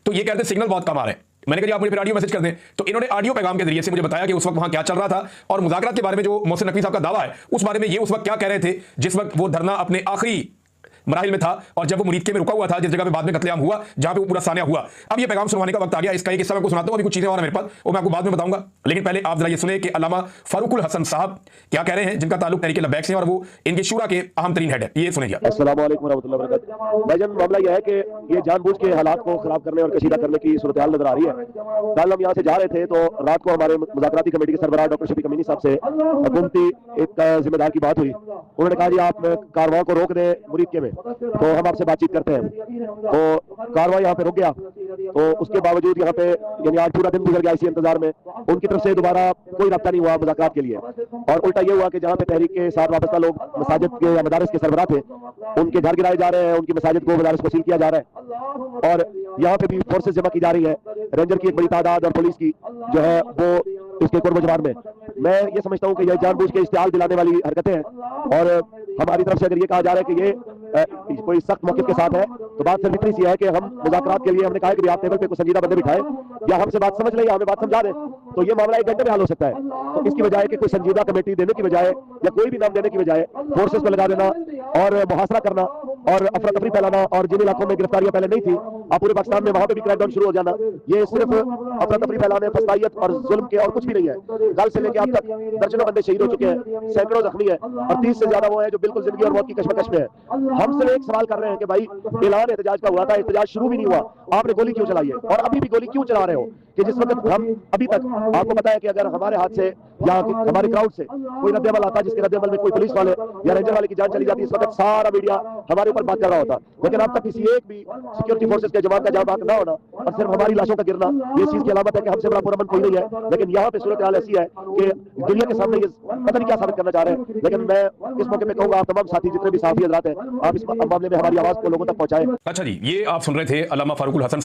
تو یہ کہتے ہیں سگنل بہت کم آ رہے ہیں. میں نے کہا جی آپ مجھے پھر آڈیو میسج کر دیں. تو انہوں نے آڈیو پیغام کے ذریعے سے مجھے بتایا کہ اس وقت وہاں کیا چل رہا تھا اور مذاکرات کے بارے میں جو محسن نقوی صاحب کا دعویٰ ہے اس بارے میں یہ اس وقت کیا کہہ رہے تھے جس وقت وہ دھرنا اپنے آخری مراحل میں تھا اور جب وہ مریدکے میں رکا ہوا تھا جس جگہ پہ بعد میں قتل عام ہوا جہاں پہ وہ پورا سانحہ ہوا. اب یہ پیغام سنوانے کا وقت آ گیا. اس کا ایک حصہ میں آپ کو سناتا ہوں. ابھی کچھ چیزیں اور میرے پاس وہ میں آپ کو بعد میں بتاؤں گا. لیکن پہلے آپ ذرا یہ سنیں کہ علامہ فاروق الحسن صاحب کیا کہہ رہے ہیں جن کا تعلق تحریک لبیک سے اور وہ ان کے شورا کے اہم ترین ہیڈ ہے. یہ سنیں. السلام علیکم ورحمۃ اللہ وبرکاتہ. بھائی معاملہ یہ ہے کہ یہ جان بوجھ کے حالات کو خراب کرنے اور کشیدہ کرنے کی صورتحال نظر آ رہی ہے. کل ہم یہاں سے جا رہے تھے تو رات کو ہمارے مذاکراتی کمیٹی کے سربراہ ڈاکٹر شفیق امینی صاحب سے حکومتی ایک ذمہ دار کی بات ہوئی. انہوں نے کہا جی آپ کارواں کو روک دیں مریدکے میں تو ہم آپ سے بات چیت کرتے ہیں. تو کارواں یہاں پہ رک گیا. تو اس کے باوجود یہاں پہ یعنی آج پورا دن گزر گیا اسی انتظار میں. ان کی طرف سے دوبارہ کوئی رابطہ نہیں ہوا مذاکرات کے لیے. اور الٹا یہ ہوا کہ جہاں پہ تحریک کے ساتھ وابستہ لوگ مساجد کے یا مدارس کے سربراہ تھے ان کے گھر گرائے جا رہے ہیں. ان کی مساجد کو مدارس کو سیل کیا جا رہا ہے اور یہاں پہ بھی فورسز جمع کی جا رہی ہے. رینجر کی ایک بڑی تعداد اور پولیس کی جو ہے وہ اس کے قرب و جوار میں. میں یہ سمجھتا ہوں کہ یہ جان بوجھ کے اشتعال دلانے والی حرکتیں ہیں اور ہماری طرف سے اگر یہ کہا جا رہا ہے کہ یہ کوئی سخت موقف کے ساتھ ہے تو بات صرف اتنی سی ہے کہ ہم مذاکرات کے لیے ہم نے کہا کہ آپ ٹیبل پہ کوئی سنجیدہ بندے بٹھائے یا ہم سے بات سمجھ لیں یا ہمیں بات سمجھا دیں تو یہ معاملہ ایک گھنٹے میں حل ہو سکتا ہے. تو اس کی بجائے کہ کوئی سنجیدہ کمیٹی دینے کی بجائے یا کوئی بھی نام دینے کی بجائے فورسز کو لگا دینا اور محاصرہ کرنا اور افراتفری پھیلانا اور جن علاقوں میں گرفتاریاں پہلے نہیں تھی آپ پورے پاکستان میں وہاں پہ بھی کریک ڈاؤن شروع ہو جانا یہ صرف افراتفری پھیلانے فسادیت اور ظلم کے اور کچھ بھی نہیں ہے. کل سے لے کے اب تک درجنوں بندے شہید ہو چکے ہیں, سینکڑوں زخمی ہیں اور 30 سے زیادہ وہ ہیں جو بالکل زندگی اور موت کی کشمکش میں ہیں. ہم صرف ایک سوال کر رہے ہیں کہ بھائی اعلان احتجاج کا ہوا تھا, احتجاج شروع بھی نہیں ہوا, آپ نے گولی کیوں چلائی ہے اور ابھی بھی گولی کیوں چلا رہے ہو کہ جس وقت ہم ابھی تک آپ کو پتا ہے کہ اگر ہمارے ہاتھ سے یا ہمارے کراؤڈ سے کوئی رد عمل آتا جس کے رد عمل میں کوئی پولیس والے یا رینجر والے کی جان چلی جاتی اس وقت سارا میڈیا ہمارے اوپر بات کر رہا ہوتا. لیکن اب تک کسی ایک بھی سیکورٹی فورسز کے جوان کا جان بات نہ ہونا اور صرف ہماری لاشوں کا گرنا یہ چیز کی علامت ہے کہ ہم سے بڑا پرامن کوئی نہیں ہے. لیکن یہاں پہ صورتحال ایسی ہے کہ دنیا کے سامنے یہ پتہ نہیں کیا ثابت کرنا چاہ رہے ہیں. لیکن میں اس موقع پہ کہوں گا آپ تمام ساتھی جتنے بھی صحافی حضرات ہیں آپ اس معاملے میں ہماری آواز کو لوگوں تک پہنچائیں. اچھا جی, یہ آپ سن رہے تھے علامہ فاروق الحسن